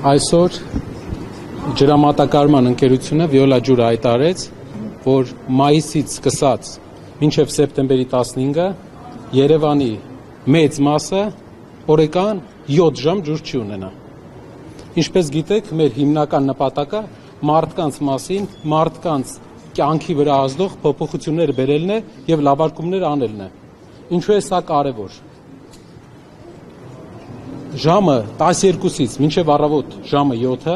Այսօր ջրամատակարարման ընկերությունը Վիոլա ջուրը հայտարարեց, որ մայիսից սկսած մինչև սեպտեմբերի 15-ը Երևանի մեծ մասը օրական 7 ժամ ջուր չի ունենա։ Ինչպես գիտեք, մեր հիմնական նպատակը մարդկանց մասին, մարդկանց կյանքի վրա ազդող փոփոխություններ բերելն է եւ լավարկումներ անելն է։ Ինչու է սա կարևոր։ Ժամը 12-ից մինչև առավոտ ժամը 7-ը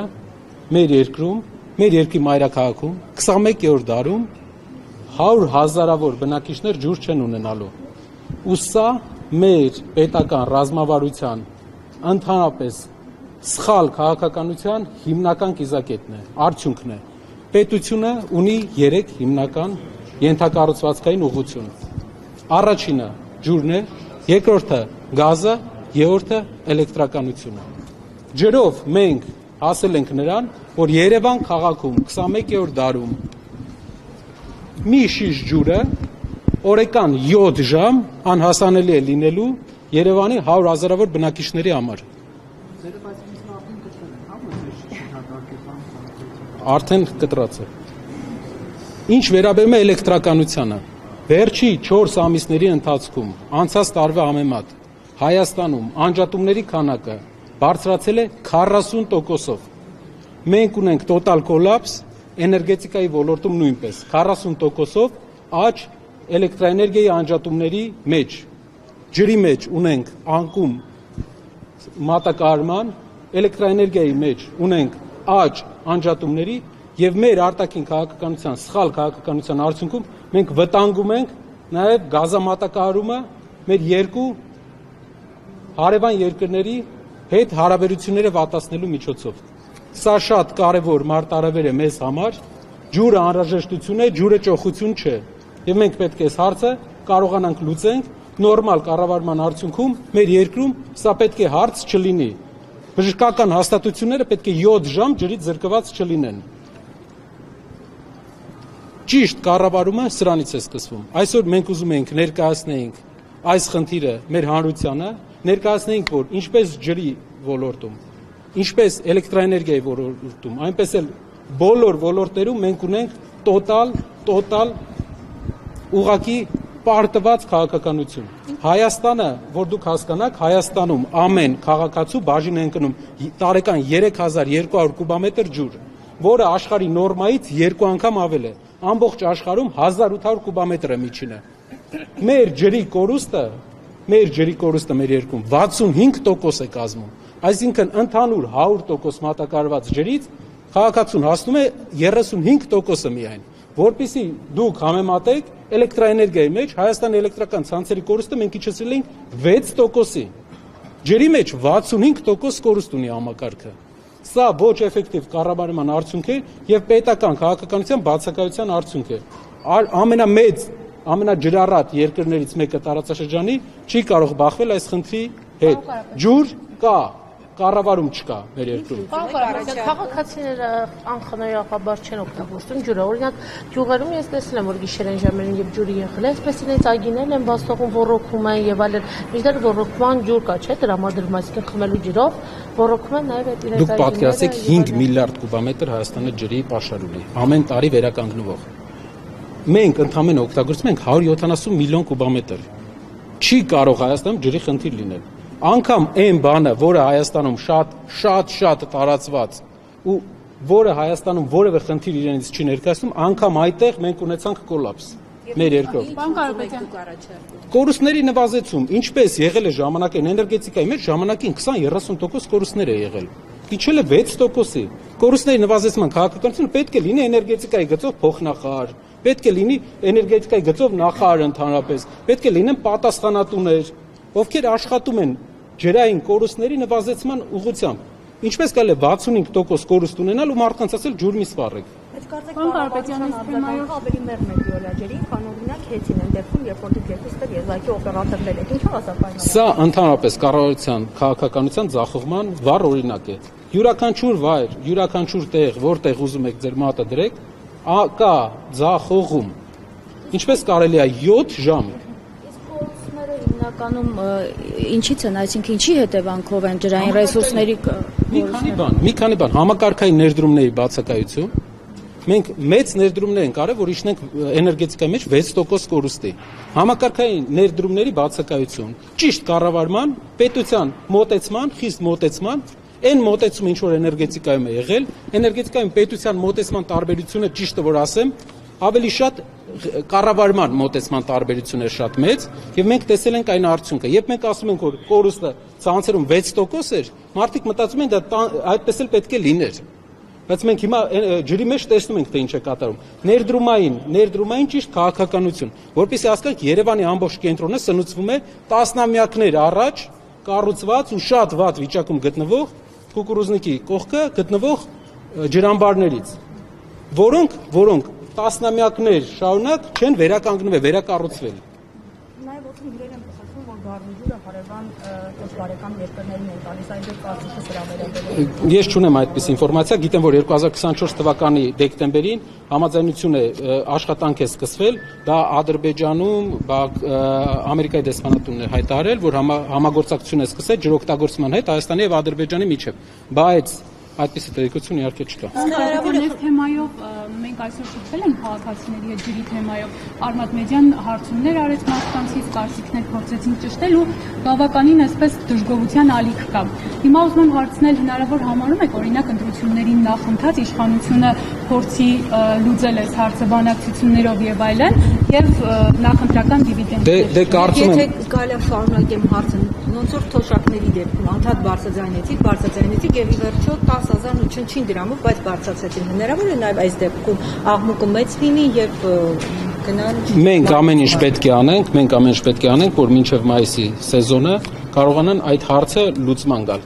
մեր երկրում, մեր երկրի մայրաքաղաքում 21-րդ դարում 100,000-ավոր բնակիչներ ջուր չեն ունենալու։ Ու սա մեր պետական ռազմավարության ընդհանրապես սխալ քաղաքականության հիմնական կիզակետն է, արդյունքն է։ Պետությունը ունի 3 հիմնական ենթակառուցվածքային ուղղություն։ Առաջինը ջուրն է, երկրորդը գազը, երրորդը էլեկտրականությունը։ Ջրով մենք հասել ենք նրան, որ Երևան քաղաքում 21-րդ դարում մի շիշ ջուրը օրական 7 ժամ անհասանելի է լինելու Երևանի 100,000-ավոր բնակիչների համար։ Արդեն կտրած է։ Ինչ վերաբերում է էլեկտրականությանը, վերջի 4 ամիսների ընթացքում անցած տարվա համեմատ Հայաստանում անջատումների քանակը բարձրացել է 40%-ով։ Մենք ունենք տոտալ կոլապս, էներգետիկայի ոլորտում նույնպես 40%-ով աճ էլեկտրաէներգիայի անջատումների մեջ։ Ջրի մեջ ունենք անկում մատակարարման, էլեկտրաէներգիայի մեջ ունենք աճ անջատումների եւ մեր արտաքին քաղաքականության, սխալ քաղաքականության արդյունքում մենք վտանգում ենք նաեւ գազամատակարարումը մեր երկու հարևան երկրների հետ հարաբերությունները վատացնելու միջոցով։ Սա շատ կարևոր մարտահրավեր է մեզ համար, ջուրը անհրաժեշտություն է, ջուրը ճոխություն չէ։ Եվ մենք պետք է այս հարցը կարողանանք լուծենք նորմալ կառավարման արդյունքում մեր երկրում սա պետք է հարց չլինի։ Բժշկական հաստատությունները պետք է 7 ժամ ջրից զրկված չլինեն։ Ճիշտ կառավարումը սրանից է սկսվում։ Այսօր մենք ուզում ենք ներկայացնենք այս խնդիրը մեր հանրությանը, ներկայացնենք, որ ինչպես ջրի ոլորտում, ինչպես էլեկտրաէներգիայի ոլորտում, այնպես էլ բոլոր ոլորտերում մենք ունենք տոտալ ուղղակի պարտված քաղաքականություն։ Հայաստանը, որ դուք հասկանաք, Հայաստանում ամեն քաղաքացու բաժին է ընկնում տարեկան 3200 կուբամետր ջուր, որը աշխարհի նորմայից 2 անգամ ավել է։ Ամբողջ աշխարհում 1800 կուբամետր է միջինը։ Մեր ջրի կորուստը մեր երկրում 65% է կազմում։ Այսինքն ընդհանուր 100% մատակարարված ջրից քաղաքացուն հասնում է 35%-ը միայն։ Որպեսզի դուք համեմատեք էլեկտրաէներգիայի մեջ Հայաստանի էլեկտրական ցանցերի կորուստը մենք իջեցրել ենք 6%-ի։ Ջրի մեջ 65% կորուստ ունի համակարգը։ Սա ոչ էֆեկտիվ կառավարման արդյունք է եւ պետական քաղաքականության բացակայության արդյունք է։ Ամենամեծ, ամենաջրառատ երկրներից մեկը տարածաշրջանի չի կարող բախվել այս խնդրի հետ։ Ջուր կա, կառավարում չկա մեր երկրում։ Քաղաքացիները անխնայողաբար չեն օգտագործում ջուրը։ Օրինակ գյուղերում ես տեսել եմ, որ գիշերային ժամերին երբ ջուրը եղել է, այսպես իրենց այգիներն են բաց թողում, ոռոգում են եւ այլն։ Մինչդեռ ոռոգման ջուր կա, չէ՞, տրամադրվում, այսինքն խմելու ջրով ոռոգում են նաեւ այդ իրենց այգիները։ Դուք պատկերացրեք 5 միլիարդ կուբամետր Հայաստանը ջրի պաշար ունի, ամեն տարի վերականգնվող։ Մենք ընդհանրապես օգտագործում ենք 170 միլիոն կուբամետր։ Չի կարող Հայաստանում ջրի խնդիր լինել։ Անկամ այն բանը, որը Հայաստանում շատ տարածված ու որը Հայաստանում որևէ խնդիր իրենից չի ներկայացնում, անկամ այդտեղ մենք ունեցանք կոլապս մեր երկրում։ Կորուստների նվազեցում, ինչպես եղել է ժամանակին էներգետիկայի մեջ, ժամանակին 20-30% կորուստներ է եղել։ Իջել է 6%-ի։ Կորուստների նվազեցման քաղաքականությունը պետք է լինի էներգետիկայի գծով փոխնախարար, պետք է լինի էներգետիկայի գծով նախարար ընդհանրապես, պետք է լինեն պատասխանատուներ, ովքեր աշխատում են ջրային կորուստների նվազեցման ուղղությամբ։ Ինչպես կարելի է 65% կորուստ ունենալ ու մարդկանց ասել ջուր մի սպառեք։ Բայց կարծեք Կարապետյանի թեմայով ավելի մեղմ է Վիոլա ջրի, քան օրինակ հեծին են դեպքում, երբ որ դուք երկուստեղ եզակի օպերատորներ եք։ Ինչու՞ ասապայման։ Սա ընդհանրապես կառավարության քաղաքականության ձախողման վառ օրինակ է։ Յուրաքանչյուր վայր, յուրաքանչյուր տեղ, որտեղ ուզում եք ձեր մատը դրեք, կա ձախողում։ Ինչպես կարելի է 7 ժամ իրականում ինչից են, այսինքն ինչի հետևանքով են ջրային ռեսուրսների մի քանի բան, համակարգային ներդրումների բացակայություն։ Մենք մեծ ներդրումներ ենք արել, որ իջնենք էներգետիկայի մեջ 6% կորուստի։ Համակարգային ներդրումների բացակայություն, ճիշտ կառավարման, պետության մոտեցման, խիստ մոտեցման, այն մոտեցումը, ինչ որ էներգետիկայում է եղել, էներգետիկայում պետության մոտեցման տարբերությունը ճիշտը որ ասեմ, ավելի շատ կառավարման մոտեցման տարբերությունն է շատ մեծ, եւ մենք տեսել ենք այն արդյունքը։ Երբ մենք ասում ենք, որ կորուստը ցանցերում 6% էր, մարդիկ մտածում են դա այդպես էլ պետք է լիներ։ Բայց մենք հիմա ջրի մեջ տեսնում ենք, թե ինչ է կատարում։ Ներդրումային ճիշտ քաղաքականություն, որպեսզի հասկանանք Երևանի ամբողջ կենտրոնը սնուցվում է տասնամյակներ առաջ կառուցված ու շատ վատ վիճակում գտնվող Կուկուռուզնիկի կողքը գտնվող ջրամբարներից, որոնք տասնամյակներ շարունակ չեն վերականգնվել, վերակառուցվել։ Նաև ոտում իրեն եմ խոսում, որ Գառնուջուրը հարևան բարեկամ երկրներին են տալիս, այդ կարծիքը սրա վերաբերյալ։ Ես չունեմ այդպես ինֆորմացիա, գիտեմ, որ 2024 թվականի դեկտեմբերին համաձայնություն է աշխատանք է սկսվել, դա Ադրբեջանում, Ամերիկայի դեսպանատունն է հայտարարել, որ համագործակցություն է սկսել ջրօգտագործման հետ Հայաստանի եւ Ադրբեջանի միջեւ, բայց այդպիսի տեղեկություն իհարկե չկա։ Այս թեմայով մենք այսօր շփվել ենք քաղաքացիների հետ ջրի թեմայով, Արմատ մեդիան հարցումներ արեց մարդկանցից, կարծիքներ փորձեցին ճշտել ու բավականին այսպես դժգոհության ալիք կա։ Հիմա ուզում եմ հարցնել, հնարավոր համարում եք օրինակ ընտրությունների նախընթաց իշխանությունը փորձի լուծել այս հարցը բանակցություններով եւ այլն եւ նախընտրական դիվիդենդ։ Դե կարծում եմ Եթե կարելի է շարունակեմ հարցը, ոնց որ թոշակների դեպքում անդադ բարձրաձայնեցիք եւ ի վերջո 10,000 ու չնչին դրամով, բայց բարձրացեցին։ Հնարավոր է նաև այս դեպքում աղմուկը մեծ լինի եւ գնան։ Մենք ամեն ինչ պետք է անենք, որ մինչև մայիսի սեզոնը կարողանան այդ հարցը լուծման գալ։